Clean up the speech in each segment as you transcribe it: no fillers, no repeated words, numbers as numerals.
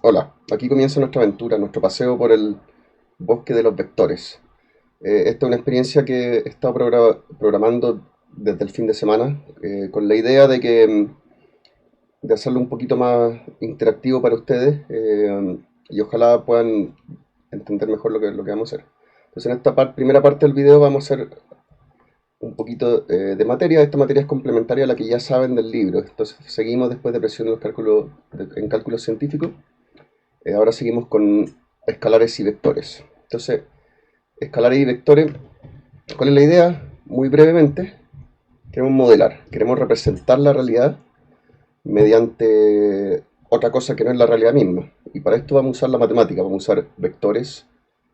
Hola, aquí comienza nuestra aventura, nuestro paseo por el bosque de los vectores. Esta es una experiencia que he estado programando desde el fin de semana, con la idea de hacerlo un poquito más interactivo para ustedes, y ojalá puedan entender mejor lo que vamos a hacer. Entonces en esta primera parte del video vamos a hacer un poquito de materia. Esta materia es complementaria a la que ya saben del libro. Entonces seguimos después de presión en los cálculos, en cálculos científicos. Ahora seguimos con escalares y vectores. Entonces, escalares y vectores, ¿cuál es la idea? Muy brevemente, queremos modelar, queremos representar la realidad mediante otra cosa que no es la realidad misma. Y para esto vamos a usar la matemática, vamos a usar vectores,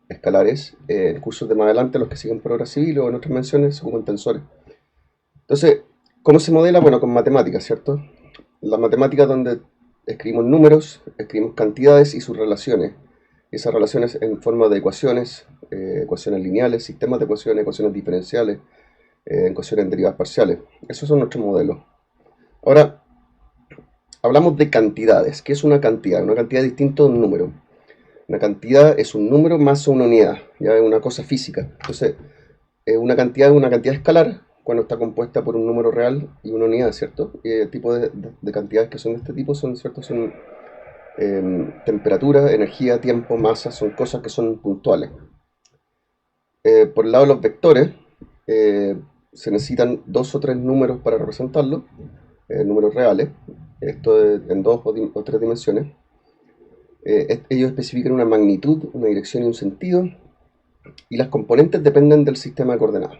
escalares. En cursos de más adelante, los que siguen por obra civil o en otras menciones, se ocupan tensores. Entonces, ¿cómo se modela? Bueno, con matemáticas, ¿cierto? La matemática donde escribimos números, escribimos cantidades y sus relaciones. Esas relaciones en forma de ecuaciones, ecuaciones lineales, sistemas de ecuaciones, ecuaciones diferenciales, ecuaciones en derivadas parciales. Esos son nuestros modelos. Ahora, hablamos de cantidades. ¿Qué es una cantidad? Una cantidad es distinto de un número. Una cantidad es un número más una unidad, ya es una cosa física. Entonces, una cantidad escalar cuando está compuesta por un número real y una unidad, ¿cierto? Y el tipo de cantidades que son de este tipo son, ¿cierto? Son temperatura, energía, tiempo, masa, son cosas que son puntuales. Por el lado de los vectores, se necesitan dos o tres números para representarlos, números reales, esto en dos o tres dimensiones. Ellos especifican una magnitud, una dirección y un sentido, y las componentes dependen del sistema de coordenadas.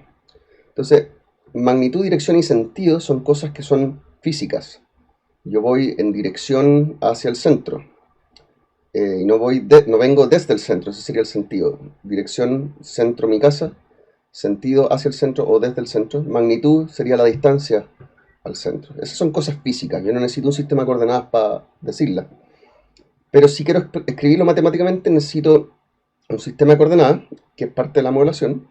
Entonces, magnitud, dirección y sentido son cosas que son físicas. Yo voy en dirección hacia el centro, y no vengo desde el centro, ese sería el sentido. Dirección, centro, mi casa, sentido hacia el centro o desde el centro. Magnitud sería la distancia al centro. Esas son cosas físicas, yo no necesito un sistema de coordenadas para decirlas. Pero si quiero escribirlo matemáticamente, necesito un sistema de coordenadas, que es parte de la modelación,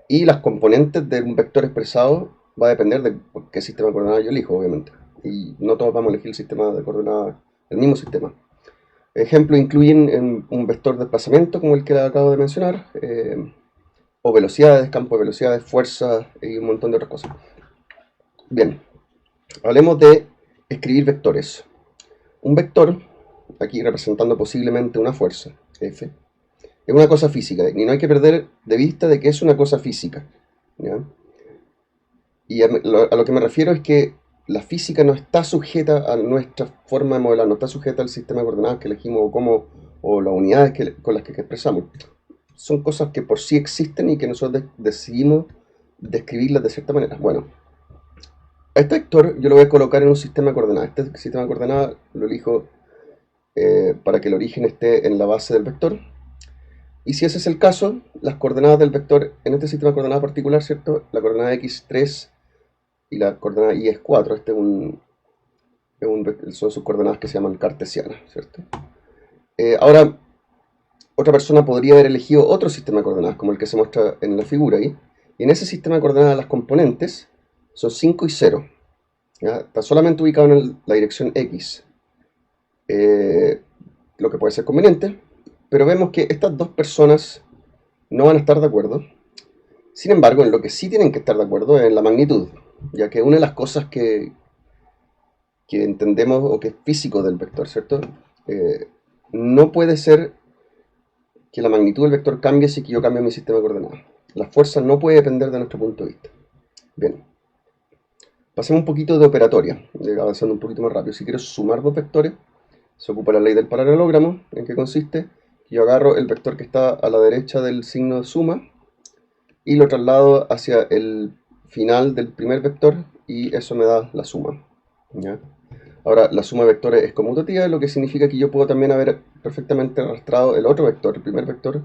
y las componentes de un vector expresado va a depender de qué sistema de coordenadas yo elijo, obviamente. Y no todos vamos a elegir el sistema de coordenadas, el mismo sistema. Ejemplos incluyen un vector de desplazamiento, como el que acabo de mencionar, o velocidades, campo de velocidades, fuerzas y un montón de otras cosas. Bien, hablemos de escribir vectores. Un vector, aquí representando posiblemente una fuerza, F, es una cosa física, y no hay que perder de vista de que es una cosa física, ¿ya? Y a lo que me refiero es que la física no está sujeta a nuestra forma de modelar, no está sujeta al sistema de coordenadas que elegimos o las unidades con las que expresamos. Son cosas que por sí existen y que nosotros decidimos describirlas de cierta manera. Bueno, a este vector yo lo voy a colocar en un sistema de coordenadas. Este sistema de coordenadas lo elijo para que el origen esté en la base del vector. Y si ese es el caso, las coordenadas del vector en este sistema de coordenadas particular, ¿cierto? La coordenada x3 y la coordenada y es 4. Son sus coordenadas que se llaman cartesianas, ¿cierto? Ahora, otra persona podría haber elegido otro sistema de coordenadas, como el que se muestra en la figura ahí. Y en ese sistema de coordenadas las componentes son 5 y 0. ¿Ya? Está solamente ubicado en la dirección X. Lo que puede ser conveniente. Pero vemos que estas dos personas no van a estar de acuerdo. Sin embargo, en lo que sí tienen que estar de acuerdo es en la magnitud, ya que una de las cosas que entendemos o que es físico del vector, ¿cierto? No puede ser que la magnitud del vector cambie si que yo cambio mi sistema de coordenadas. La fuerza no puede depender de nuestro punto de vista. Bien, pasemos un poquito de operatoria, avanzando un poquito más rápido. Si quiero sumar dos vectores, se ocupa la ley del paralelogramo, en que consiste que yo agarro el vector que está a la derecha del signo de suma y lo traslado hacia el final del primer vector y eso me da la suma, ¿ya? Ahora, la suma de vectores es conmutativa, lo que significa que yo puedo también haber perfectamente arrastrado el otro vector, el primer vector,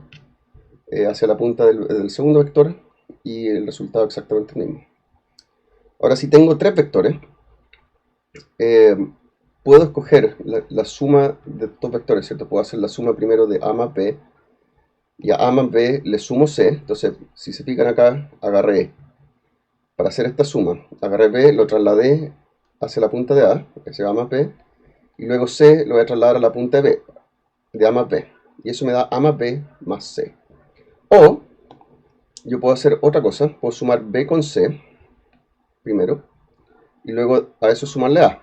hacia la punta del segundo vector y el resultado es exactamente el mismo. Ahora, si tengo tres vectores, eh, puedo escoger la suma de estos vectores, ¿cierto? Puedo hacer la suma primero de A más B y a A más B le sumo C. Entonces, si se fijan acá, agarré, para hacer esta suma, agarré B, lo trasladé hacia la punta de A, ese A más B, y luego C lo voy a trasladar a la punta de B. de A más B. Y eso me da A más B más C. O yo puedo hacer otra cosa. Puedo sumar B con C primero. Y luego a eso sumarle A.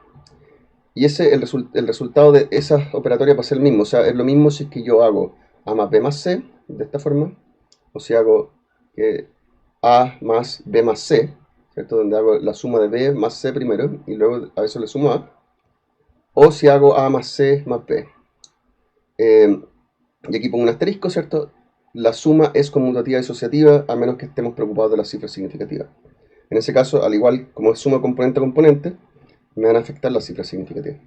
Y ese, el resultado de esa operatoria va a ser el mismo. O sea, es lo mismo si es que yo hago A más B más C, de esta forma. O si hago A más B más C, ¿cierto? Donde hago la suma de B más C primero y luego a eso le sumo A. O si hago A más C más B. Y aquí pongo un asterisco, ¿cierto? La suma es conmutativa disociativa a menos que estemos preocupados de las cifras significativas. En ese caso, al igual como es suma componente a componente, me van a afectar las cifras significativas.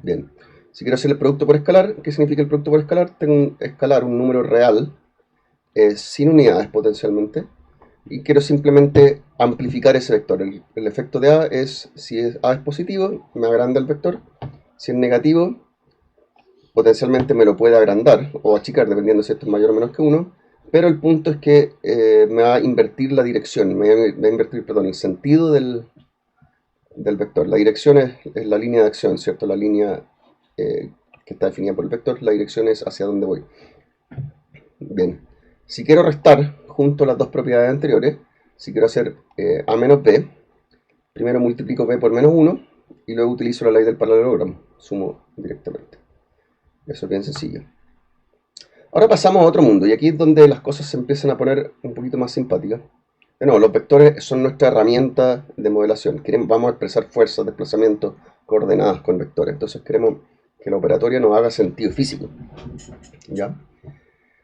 Bien, si quiero hacer el producto por escalar, ¿qué significa el producto por escalar? Tengo que escalar un número real sin unidades potencialmente y quiero simplemente amplificar ese vector. El efecto de A es, si A es positivo, me agranda el vector. Si es negativo, potencialmente me lo puede agrandar o achicar, dependiendo si esto es mayor o menos que 1. Pero el punto es que me va a invertir la dirección, me va a invertir, perdón, el sentido del vector. La dirección es la línea de acción, ¿cierto? La línea que está definida por el vector, la dirección es hacia dónde voy. Bien, si quiero restar junto a las dos propiedades anteriores, si quiero hacer A menos B, primero multiplico B por menos 1 y luego utilizo la ley del paralelogramo, sumo directamente. Eso es bien sencillo. Ahora pasamos a otro mundo y aquí es donde las cosas se empiezan a poner un poquito más simpáticas. De nuevo, los vectores son nuestra herramienta de modelación. Vamos a expresar fuerzas, desplazamientos, coordenadas con vectores. Entonces queremos que la operatoria nos haga sentido físico. ¿Ya?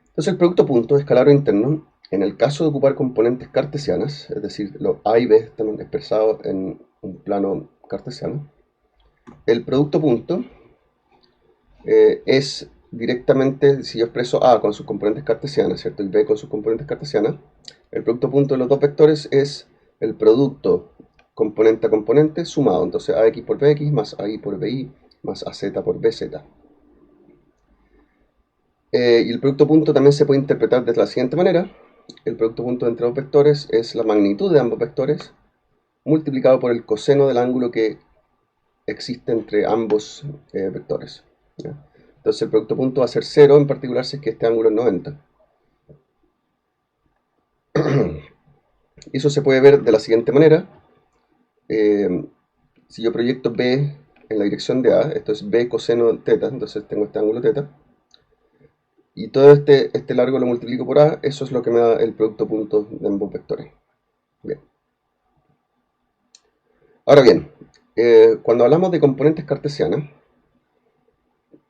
Entonces el producto punto escalar o interno, en el caso de ocupar componentes cartesianas, es decir, los A y B están expresados en un plano cartesiano, el producto punto es directamente, si yo expreso A con sus componentes cartesianas, ¿cierto? Y B con sus componentes cartesianas, el producto punto de los dos vectores es el producto componente a componente sumado. Entonces AX por BX más AI por BY más AZ por BZ. Y el producto punto también se puede interpretar de la siguiente manera. El producto punto entre dos vectores es la magnitud de ambos vectores multiplicado por el coseno del ángulo que existe entre ambos vectores. ¿Ya? Entonces el producto punto va a ser 0 en particular si es que este ángulo es 90. Eso se puede ver de la siguiente manera. Si yo proyecto B en la dirección de A, esto es B coseno teta, entonces tengo este ángulo teta. Y todo este largo lo multiplico por A, eso es lo que me da el producto punto de ambos vectores. Bien. Ahora bien, cuando hablamos de componentes cartesianas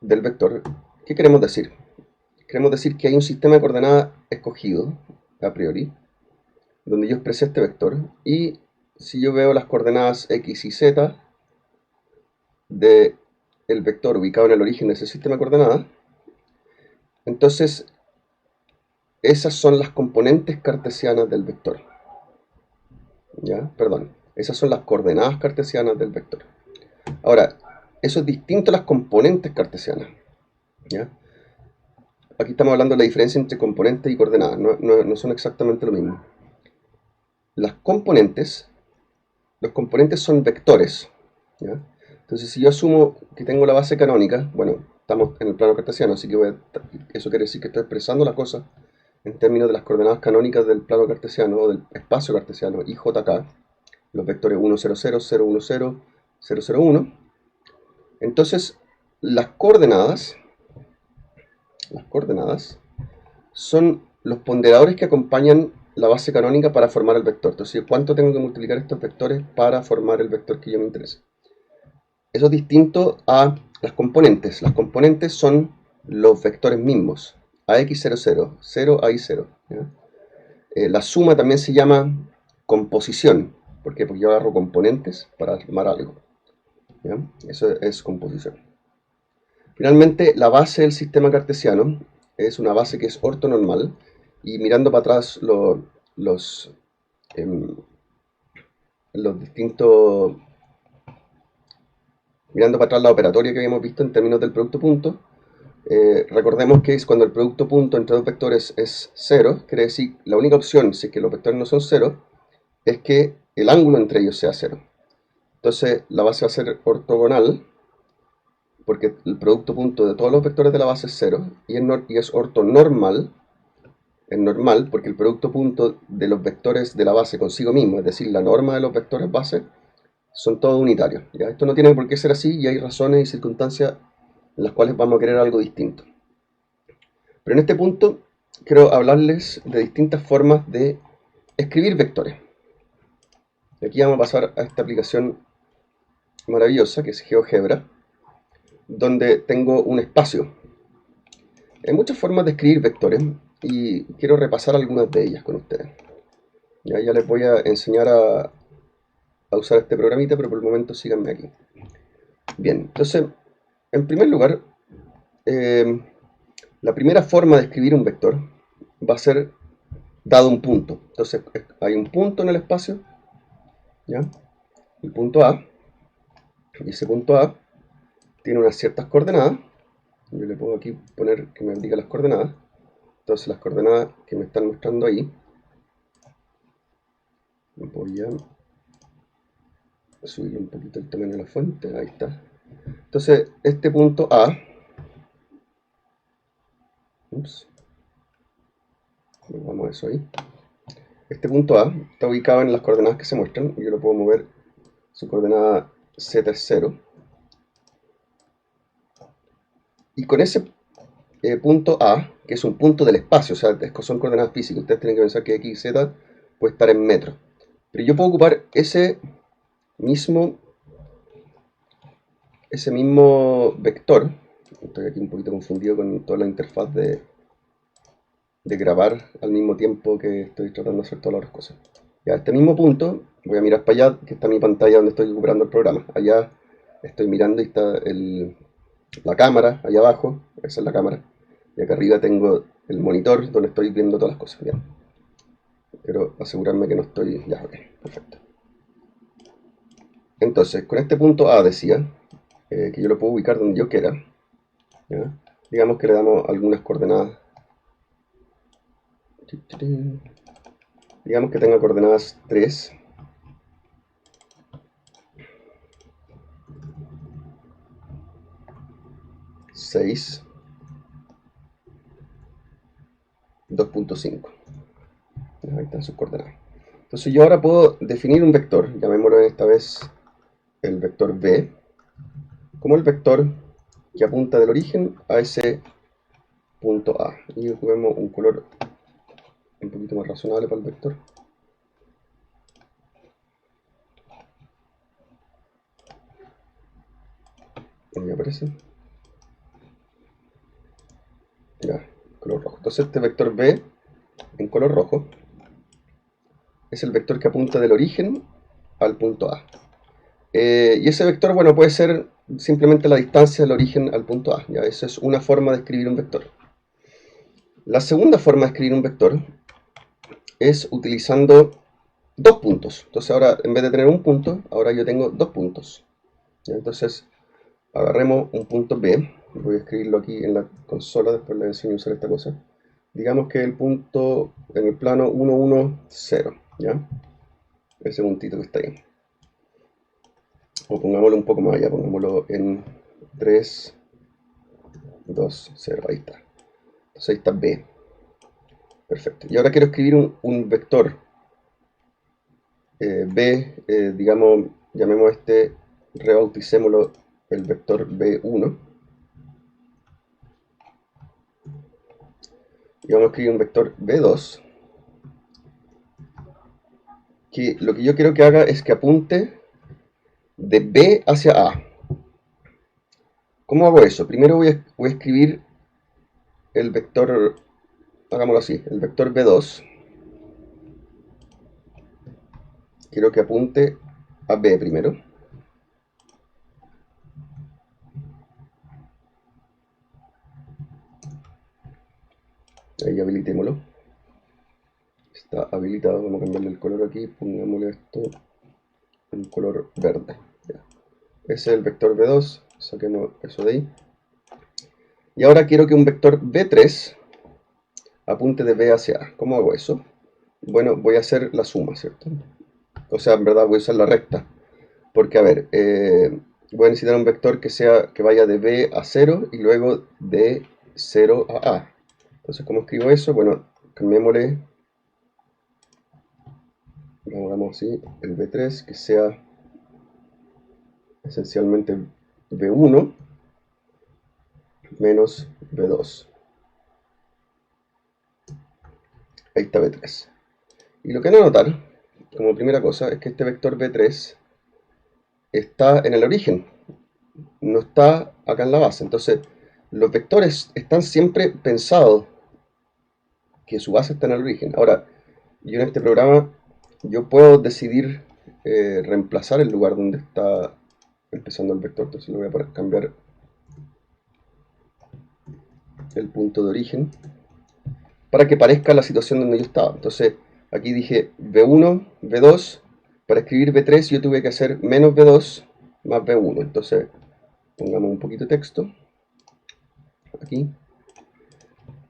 del vector, ¿qué queremos decir? Queremos decir que hay un sistema de coordenadas escogido, a priori, donde yo expresé este vector, y si yo veo las coordenadas x y z del vector ubicado en el origen de ese sistema de coordenadas, entonces esas son las componentes cartesianas del vector. ¿Ya? Perdón, esas son las coordenadas cartesianas del vector. Ahora, eso es distinto a las componentes cartesianas. ¿Ya? Aquí estamos hablando de la diferencia entre componentes y coordenadas, no son exactamente lo mismo. Los componentes son vectores. ¿Ya? Entonces, si yo asumo que tengo la base canónica, bueno, estamos en el plano cartesiano, así que eso quiere decir que estoy expresando la cosa en términos de las coordenadas canónicas del plano cartesiano o del espacio cartesiano, y JK, los vectores 1, 0, 0, 0, 1, 0, 0, 0, 1. Entonces, las coordenadas son los ponderadores que acompañan la base canónica para formar el vector. Entonces, ¿cuánto tengo que multiplicar estos vectores para formar el vector que yo me interesa? Eso es distinto a las componentes. Las componentes son los vectores mismos. AX00, 0, AI0. La suma también se llama composición. ¿Por qué? Porque yo agarro componentes para armar algo. ¿Ya? Eso es composición. Finalmente, la base del sistema cartesiano es una base que es ortonormal. Y mirando para atrás los distintos... Mirando para atrás la operatoria que habíamos visto en términos del producto punto, recordemos que es cuando el producto punto entre dos vectores es 0, quiere decir, la única opción, si es que los vectores no son 0, es que el ángulo entre ellos sea 0. Entonces la base va a ser ortogonal, porque el producto punto de todos los vectores de la base es 0, y es ortonormal. Es normal porque el producto punto de los vectores de la base consigo mismo, es decir, la norma de los vectores base, son todos unitarios. ¿Ya? Esto no tiene por qué ser así y hay razones y circunstancias en las cuales vamos a querer algo distinto. Pero en este punto quiero hablarles de distintas formas de escribir vectores. Y aquí vamos a pasar a esta aplicación maravillosa que es GeoGebra, donde tengo un espacio. Hay muchas formas de escribir vectores y quiero repasar algunas de ellas con ustedes. Ya les voy a enseñar a usar este programita, pero por el momento síganme aquí. Bien, entonces, en primer lugar, la primera forma de escribir un vector va a ser dado un punto. Entonces, hay un punto en el espacio, ¿ya? El punto A, y ese punto A tiene unas ciertas coordenadas. Yo le puedo aquí poner que me diga las coordenadas. Entonces, las coordenadas que me están mostrando ahí, voy a subir un poquito el tamaño de la fuente, ahí está. Entonces, este punto A, vamos a eso ahí. Este punto A está ubicado en las coordenadas que se muestran, y yo lo puedo mover, su coordenada Z es 0. Y con ese punto A, que es un punto del espacio, o sea, son coordenadas físicas, ustedes tienen que pensar que X y Z puede estar en metros. Pero yo puedo ocupar ese mismo vector. Estoy aquí un poquito confundido con toda la interfaz de grabar al mismo tiempo que estoy tratando de hacer todas las otras cosas. Ya, a este mismo punto, voy a mirar para allá, que está mi pantalla donde estoy recuperando el programa. Allá estoy mirando y está la cámara, allá abajo, esa es la cámara. Y acá arriba tengo el monitor donde estoy viendo todas las cosas. Bien. Quiero asegurarme que no estoy... Ya, ok, perfecto. Entonces, con este punto A decía que yo lo puedo ubicar donde yo quiera. ¿Ya? Digamos que le damos algunas coordenadas. Digamos que tenga coordenadas 3, 6, 2.5. Ahí están sus coordenadas. Entonces yo ahora puedo definir un vector, llamémoslo esta vez el vector B, como el vector que apunta del origen a ese punto A. Y juguemos un color un poquito más razonable para el vector. Ahí aparece. Ya, color rojo. Entonces este vector B en color rojo es el vector que apunta del origen al punto A. Y ese vector, bueno, puede ser simplemente la distancia del origen al punto A. ¿Ya? Esa es una forma de escribir un vector. La segunda forma de escribir un vector es utilizando dos puntos. Entonces ahora, en vez de tener un punto, ahora yo tengo dos puntos. ¿Ya? Entonces, agarremos un punto B. Voy a escribirlo aquí en la consola, después les enseño a usar esta cosa. Digamos que el punto en el plano 1, 1, 0. ¿Ya? Ese puntito que está ahí. O pongámoslo un poco más allá, pongámoslo en 3, 2, 0. Ahí está. Entonces ahí está B. Perfecto. Y ahora quiero escribir un vector B, digamos, llamemos rebauticémoslo el vector B1. Y vamos a escribir un vector B2, que lo que yo quiero que haga es que apunte de B hacia A. ¿Cómo hago eso? Primero voy a escribir el vector, hagámoslo así, el vector B2. Quiero que apunte a B primero. Ahí habilitémoslo. Está habilitado, vamos a cambiarle el color aquí, pongámosle esto en color verde. Ya. Ese es el vector B2, saquemos eso de ahí. Y ahora quiero que un vector B3 apunte de B hacia A. ¿Cómo hago eso? Bueno, voy a hacer la suma, ¿cierto? O sea, en verdad voy a usar la recta. Porque, a ver, voy a necesitar un vector que vaya de B a 0 y luego de 0 a A. Entonces, ¿cómo escribo eso? Bueno, cambiémosle, hagamos así, el B3 que sea esencialmente B1 menos B2. Ahí está B3. Y lo que van a notar, como primera cosa, es que este vector B3 está en el origen, no está acá en la base. Entonces, los vectores están siempre pensados que su base está en el origen. Ahora, yo en este programa, yo puedo decidir reemplazar el lugar donde está empezando el vector. Entonces, le voy a poner, cambiar el punto de origen para que parezca la situación donde yo estaba. Entonces, aquí dije B1, B2. Para escribir B3 yo tuve que hacer menos B2 más B1. Entonces, pongamos un poquito de texto aquí.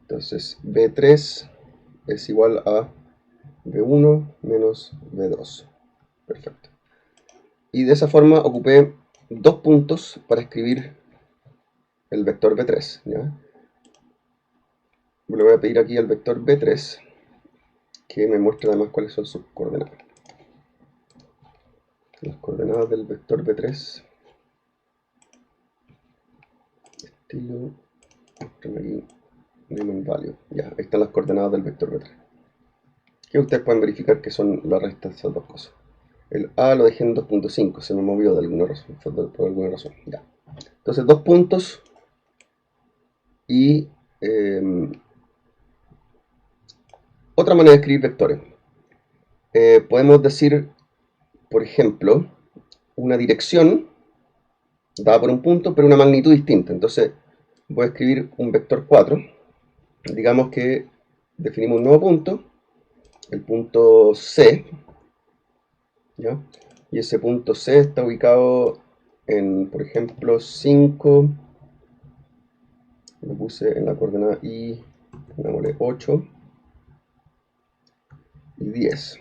Entonces, B3 es igual a B1 menos B2. Perfecto. Y de esa forma ocupé dos puntos para escribir el vector B3. ¿Ya? Le voy a pedir aquí al vector B3 que me muestre además cuáles son sus coordenadas. Las coordenadas del vector B3. Estilo. Aquí. Name value. Ya, ahí están las coordenadas del vector B3. Que ustedes pueden verificar que son la resta de esas dos cosas. El A lo dejé en 2.5, se me movió de alguna razón, por alguna razón. Ya. Entonces, dos puntos y otra manera de escribir vectores. Podemos decir, por ejemplo, una dirección dada por un punto, pero una magnitud distinta. Entonces, voy a escribir un vector 4. Digamos que definimos un nuevo punto, el punto C, ¿ya? Y ese punto C está ubicado en, por ejemplo, 5, lo puse en la coordenada Y, pongámosle 8 y 10.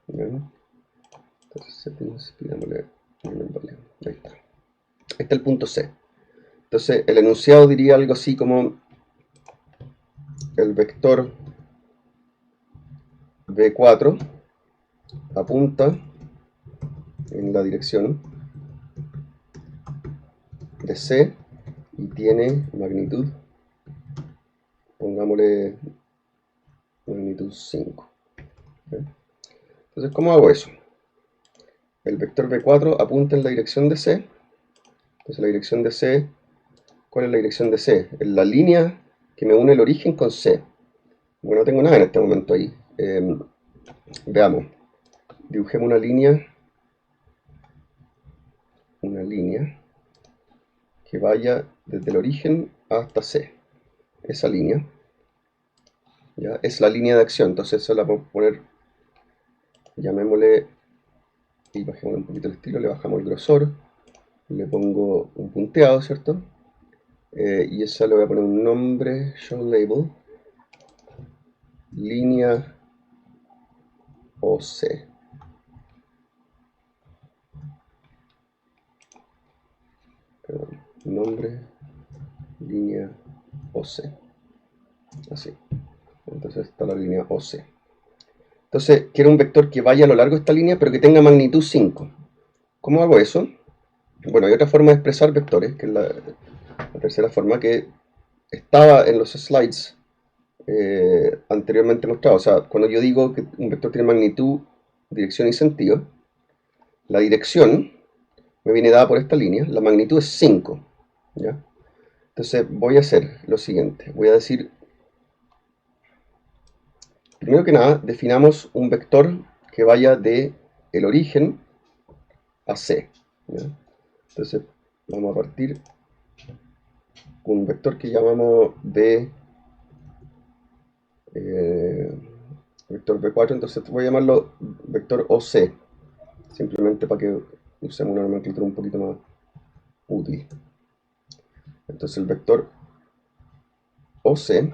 ¿Ya? Entonces, settings, pidámosle, vale, ahí está. Ahí está el punto C. Entonces, el enunciado diría algo así como el vector B4 apunta en la dirección de C y tiene magnitud, pongámosle magnitud 5. ¿Okay? Entonces, ¿cómo hago eso? El vector B4 apunta en la dirección de C. Entonces, la dirección de C, ¿cuál es la dirección de C? Es la línea que me une el origen con C. Bueno, no tengo nada en este momento ahí. Veamos. Dibujemos una línea que vaya desde el origen hasta C. Esa línea, ¿ya? Es la línea de acción. Entonces, eso la vamos a poner, llamémosle, y bajemos un poquito el estilo, le bajamos el grosor, le pongo un punteado, ¿cierto? Y esa le voy a poner un nombre, show label, línea OC. Perdón, nombre, línea OC. Así. Entonces está la línea OC. Entonces quiero un vector que vaya a lo largo de esta línea, pero que tenga magnitud 5. ¿Cómo hago eso? Bueno, hay otra forma de expresar vectores, que es la tercera forma que estaba en los slides anteriormente mostrado. O sea, cuando yo digo que un vector tiene magnitud, dirección y sentido, la dirección me viene dada por esta línea, la magnitud es 5. ¿Ya? Entonces voy a hacer lo siguiente. Voy a decir, primero que nada, definamos un vector que vaya de el origen a C. ¿Ya? Entonces vamos a partir con un vector que llamamos B, vector B4. Entonces voy a llamarlo vector OC, simplemente para que usemos una nomenclatura un poquito más útil. Entonces el vector OC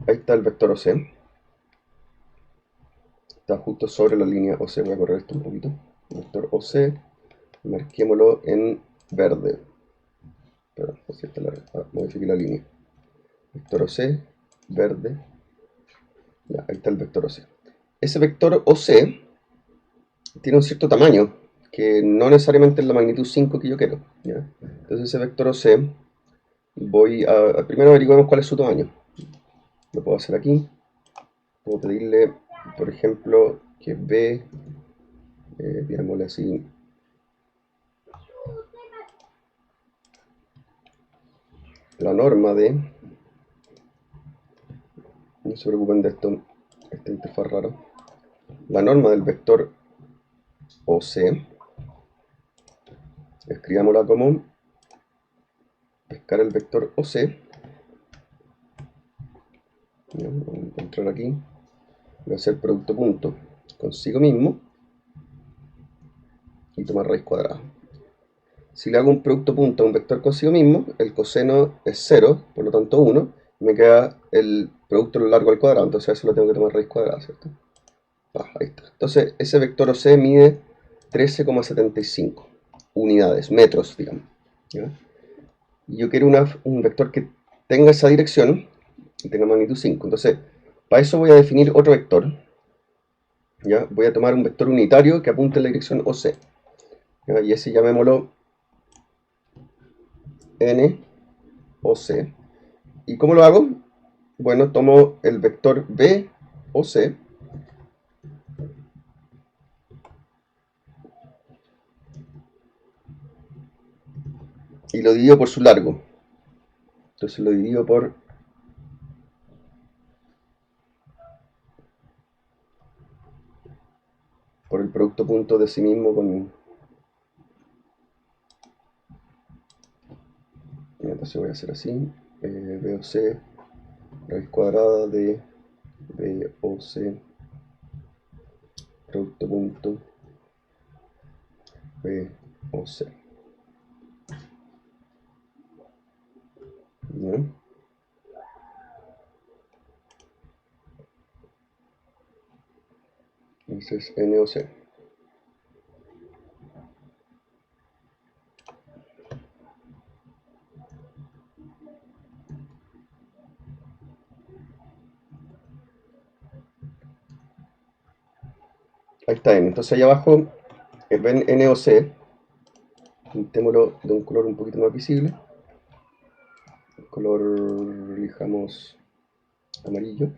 Ahí está el vector OC. Está justo sobre la línea OC. Voy a correr esto un poquito. Vector OC. Marquémoslo en verde. Perdón, modifique la línea. Vector OC, verde. Ya, ahí está el vector OC. Ese vector OC tiene un cierto tamaño, que no necesariamente es la magnitud 5 que yo quiero. ¿Ya? Entonces ese vector OC, primero averiguemos cuál es su tamaño. Lo puedo hacer aquí. Puedo pedirle, por ejemplo, que B, digámosle así, la norma de, no se preocupen de esto, esta interfaz raro, la norma del vector OC, escribámosla como pescar el vector OC. Vamos a entrar aquí, voy a hacer producto punto consigo mismo y tomar raíz cuadrada. Si le hago un producto punto a un vector consigo mismo, el coseno es 0, por lo tanto 1, y me queda el producto a lo largo al cuadrado, entonces a eso lo tengo que tomar raíz cuadrada, ¿cierto? Ahí está. Entonces ese vector OC mide 13,75 unidades, metros, digamos. ¿Ya? Y yo quiero un vector que tenga esa dirección y tenga magnitud 5. Entonces, para eso voy a definir otro vector. ¿Ya? Voy a tomar un vector unitario que apunte en la dirección OC. ¿Ya? Y ese llamémoslo N OC. ¿Y cómo lo hago? Bueno, tomo el vector B OC y lo divido por su largo. Entonces lo divido por el producto punto de sí mismo con... Entonces voy a hacer así. BOC, raíz cuadrada de BOC, producto punto BOC. ¿Ya? Ese es NOC. Ahí está N. Entonces ahí abajo ven NOC. Pintémoslo de un color un poquito más visible. El color elijamos amarillo.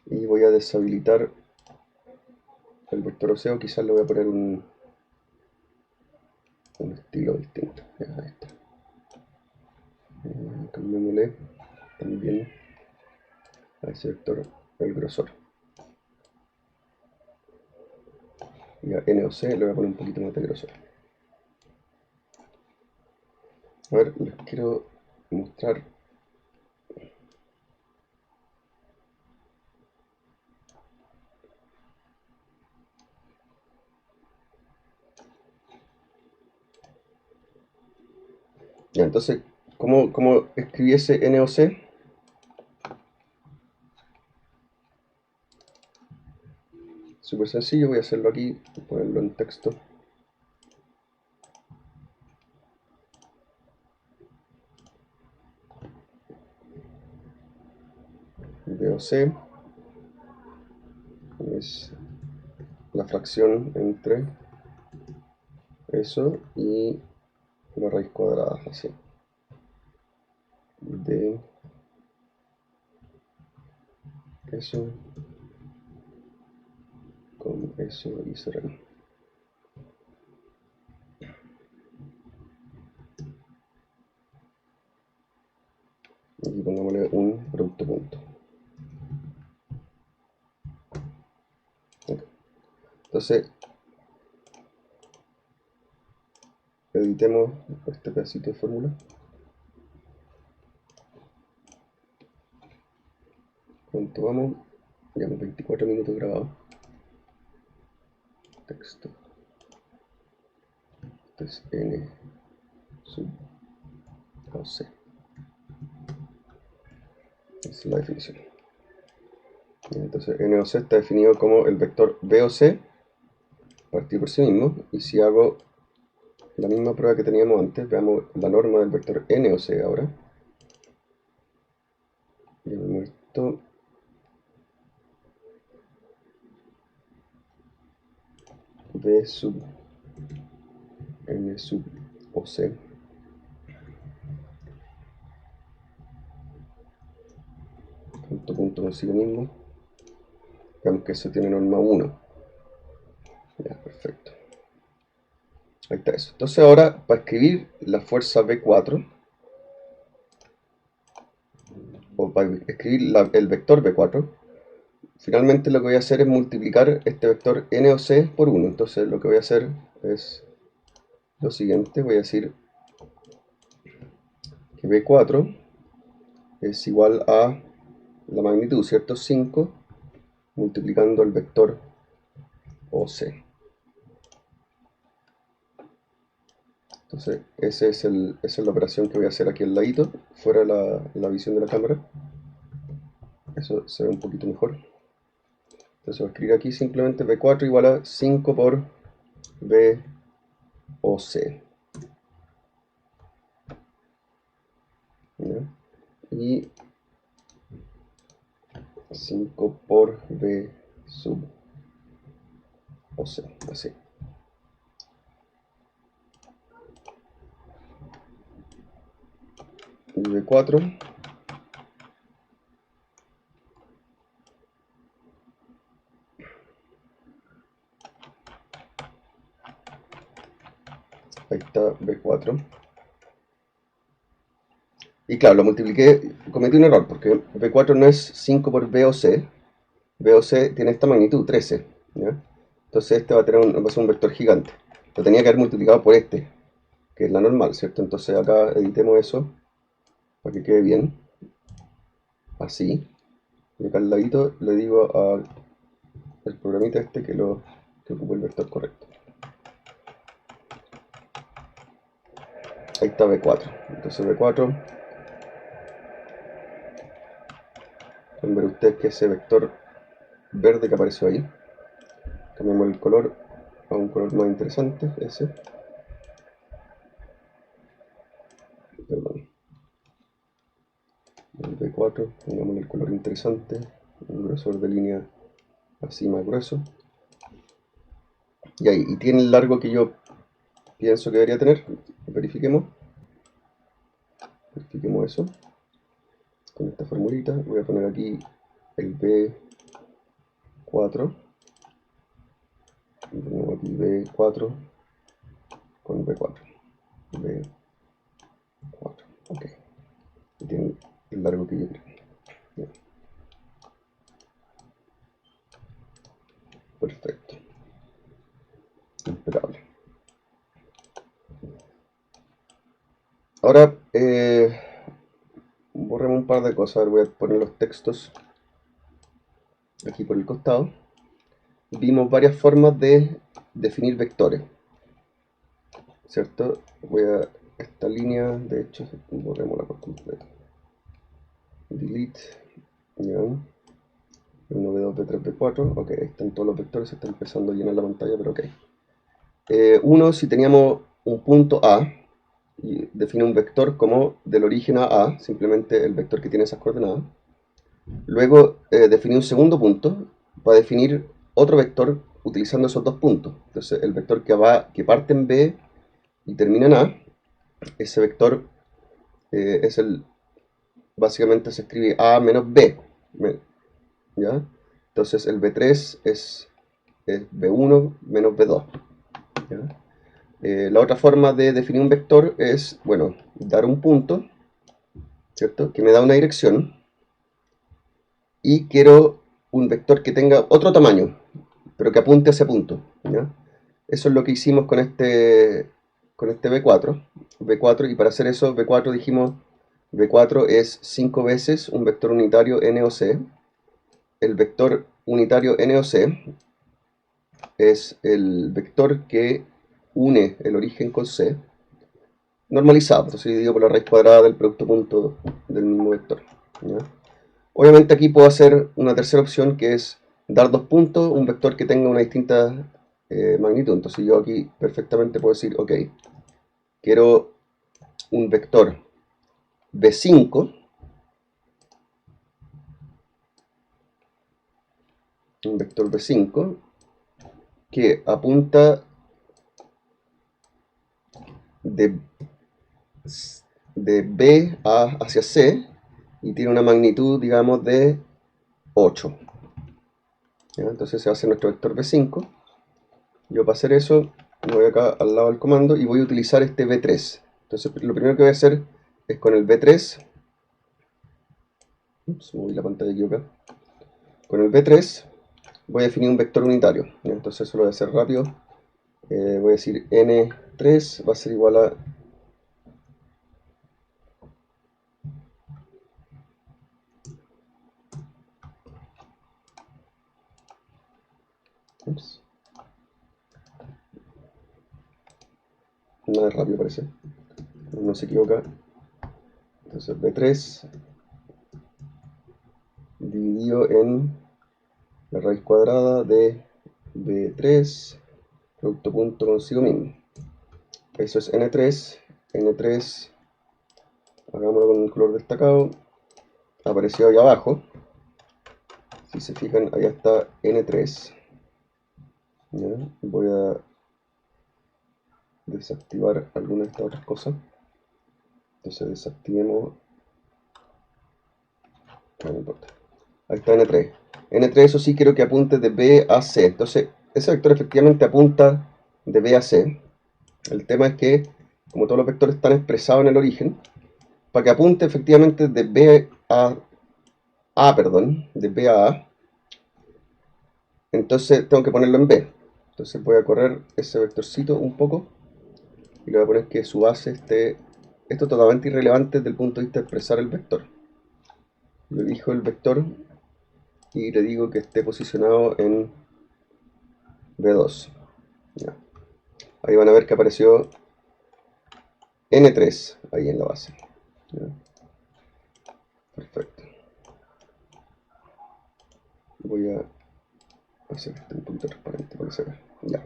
Y voy a deshabilitar el vector OC, o quizás le voy a poner un estilo distinto. Ya, ahí está. Cambiémosle también a ese vector el grosor. Y a NOC le voy a poner un poquito más de grosor. A ver, les quiero mostrar. Ya, entonces, ¿cómo escribí ese NOC? Súper sencillo, voy a hacerlo aquí, ponerlo en texto. DOC es la fracción entre eso y la raíz cuadrada, así, de eso con eso y sereno. Aquí pongámosle un producto punto. Okay. Entonces, editemos este pedacito de fórmula. ¿Cuánto vamos? Llevamos 24 minutos grabados. Texto. Este es N sub OC. Esa es la definición. Entonces NOC está definido como el vector BOC partido por sí mismo. Y si hago la misma prueba que teníamos antes, veamos la norma del vector NOC ahora. Llamemos esto B sub N sub OC. Punto consigo mismo. Veamos que eso tiene norma 1. Ya, perfecto. Ahí está eso. Entonces ahora, para escribir la fuerza V4, o para escribir el vector V4, finalmente lo que voy a hacer es multiplicar este vector NOC por 1. Entonces lo que voy a hacer es lo siguiente. Voy a decir que V4 es igual a la magnitud, ¿cierto? 5 multiplicando el vector OC. Entonces esa es la operación que voy a hacer aquí al ladito, fuera la visión de la cámara. Eso se ve un poquito mejor. Entonces voy a escribir aquí simplemente V4 igual a 5 por VOC. ¿Ya? Y 5 por V sub OC, así. Y V4 ahí está V4. Y claro, lo multipliqué, cometí un error, porque V4 no es 5 por VOC. VOC tiene esta magnitud, 13. ¿Ya? Entonces este va a ser un vector gigante. Lo tenía que haber multiplicado por este, que es la normal, ¿cierto? Entonces acá editemos eso, para que quede bien. Así. Y acá al ladito le digo al programita este que ocupe el vector correcto. Ahí está V4. Entonces V4, pueden ver ustedes que ese vector verde que apareció ahí, cambiamos el color a un color más interesante, ese. Perdón. El V4, pongamos el color interesante, un grosor de línea así más grueso. Y ahí, y tiene el largo que yo pienso que debería tener. Verifiquemos eso con esta formulita. Voy a poner aquí el B4, ponemos aquí B4 con B4, B4, ok, y tiene el largo que yo creo. Bien. Perfecto, impecable. Ahora borremos un par de cosas. A ver, voy a poner los textos aquí por el costado. Vimos varias formas de definir vectores, ¿cierto? Voy a esta línea, de hecho, borrémosla por completo. Delete, ya. 1, B2, B3, B4, ok, ahí están todos los vectores, se está empezando a llenar la pantalla, pero ok. Uno, si teníamos un punto A, y define un vector como del origen a A, simplemente el vector que tiene esas coordenadas. Luego definí un segundo punto para definir otro vector utilizando esos dos puntos. Entonces el vector que parte en B y termina en A, ese vector básicamente se escribe A menos B, ¿ya? Entonces el B3 es B1 menos B2, ¿ya? La otra forma de definir un vector es, bueno, dar un punto, ¿cierto? Que me da una dirección, y quiero un vector que tenga otro tamaño, pero que apunte a ese punto, ¿ya? Eso es lo que hicimos con este V4, y para hacer eso, V4 dijimos, V4 es 5 veces un vector unitario NOC. El vector unitario NOC es el vector que une el origen con C, normalizado, entonces dividido por la raíz cuadrada del producto punto del mismo vector, ¿ya? Obviamente aquí puedo hacer una tercera opción que es dar dos puntos, un vector que tenga una distinta magnitud. Entonces yo aquí perfectamente puedo decir, ok, quiero un vector B5, que apunta de, de B hacia C y tiene una magnitud, digamos, de 8. ¿Ya? Entonces se va a hacer nuestro vector B5. Yo para hacer eso me voy acá al lado del comando y voy a utilizar este B3. Entonces lo primero que voy a hacer es con el B3. Ups, moví la pantalla aquí acá. Con el B3 voy a definir un vector unitario. ¿Ya? Entonces eso lo voy a hacer rápido. Voy a decir N3 va a ser igual a ups, nada rápido parece. No se equivoca. Entonces B3 dividido en la raíz cuadrada de B3 producto punto consigo mismo. Eso es N3. N3, hagámoslo con un color destacado. Apareció ahí abajo. Si se fijan, allá está N3. ¿Ya? Voy a desactivar alguna de estas otras cosas. Entonces desactivemos. No importa. Ahí está N3. N3, eso sí, quiero que apunte de B a C. Entonces, ese vector efectivamente apunta de B a C. El tema es que, como todos los vectores están expresados en el origen, para que apunte efectivamente de B a A, perdón, de B a A, entonces tengo que ponerlo en B. Entonces voy a correr ese vectorcito un poco y le voy a poner que su base esté. Esto es totalmente irrelevante desde el punto de vista de expresar el vector. Le elijo el vector y le digo que esté posicionado en B2. Ya. Ahí van a ver que apareció N3 ahí en la base. Ya. Perfecto. Voy a hacer este un poquito transparente para que se vea. Ya.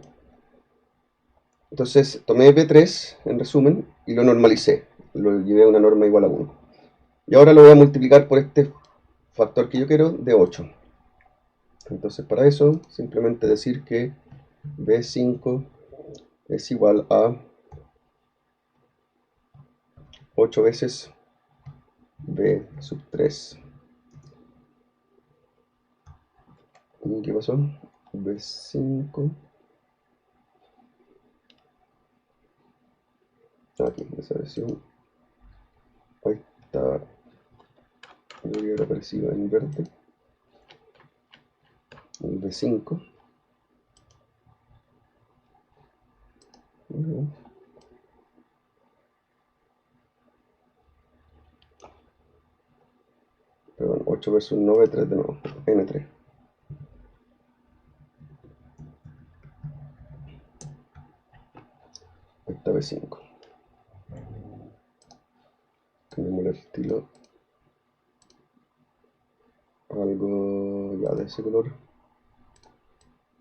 Entonces tomé B3 en resumen y lo normalicé. Lo llevé a una norma igual a 1. Y ahora lo voy a multiplicar por este factor que yo quiero de 8. Entonces para eso simplemente decir que B5 es igual a 8 veces B sub 3. ¿Y qué pasó? B5. Aquí, esa versión. Ahí está. Debería haber aparecido en verde. El B5. Perdón, 8 versus 9, 3 de nuevo. N3. Ahí está B5. Cambiamos el estilo. Algo ya de ese color.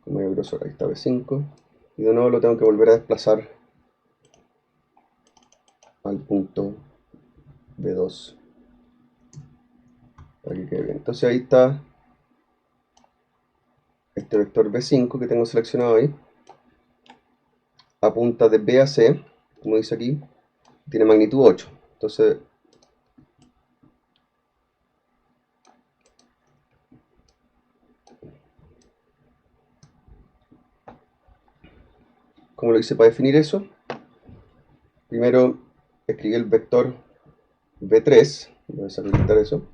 Con mayor grosor. Ahí está B5. Y de nuevo lo tengo que volver a desplazar al punto B2 para que quede bien. Entonces ahí está este vector B5 que tengo seleccionado ahí. Apunta de B a C, como dice aquí, tiene magnitud 8. Entonces, ¿cómo lo hice para definir eso? Primero escribí el vector B3, voy a deshabilitar eso,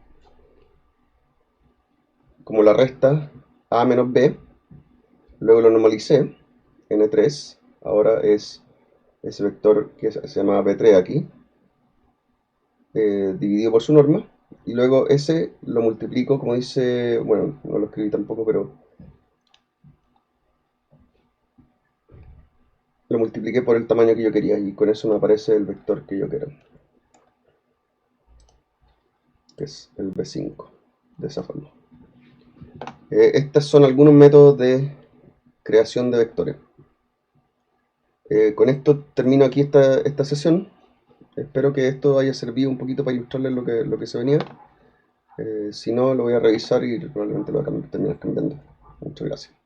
como la resta A menos B, luego lo normalicé, N3, ahora es ese vector que se llama B3 aquí, dividido por su norma, y luego ese lo multiplico, como dice, bueno, no lo escribí tampoco, pero lo multipliqué por el tamaño que yo quería, y con eso me aparece el vector que yo quiero, que es el B5. de esa forma. Estos son algunos métodos de creación de vectores. Con esto termino aquí esta sesión. Espero que esto haya servido un poquito para ilustrarles lo que se venía. Si no, lo voy a revisar y probablemente lo voy a terminar cambiando. Muchas gracias.